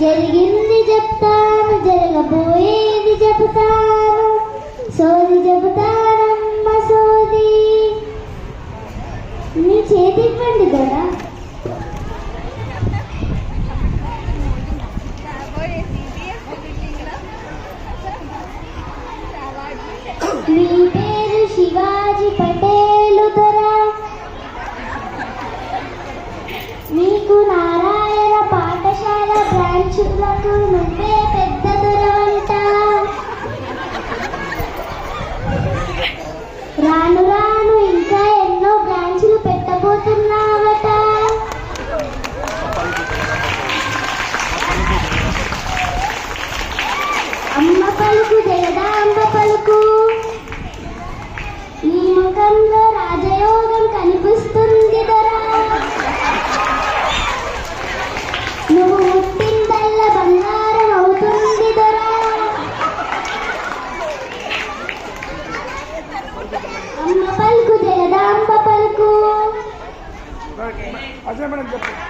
జరిగింది చెప్తాను, జరగబోయేది చెబుతాను, సోది చెబుతానమ్మ సోది. మీ చేతి ఇవ్వండి దొరా. మీ పేరు శివాజీ పటేలు దొరా. మీకు నారాయణ పాఠశాల బ్రాంచులకు నువ్వే పెద్ద దొరవంట. రాను రాను ఇంకా ఎన్నో బ్రాంచులు పెట్టబోతున్నావట. అమ్మ పలుకు జగదాంబ పలుకు. నీ ముఖంలో రాజయోగం కనిపిస్తుంది దొరా. నువ్వు ముట్టిందల్ల బంగారం అవుతుంది దొరా. అమ్మ పలుకు జగదాంబ పలుకు. అజయ్ మేడం చెప్పు.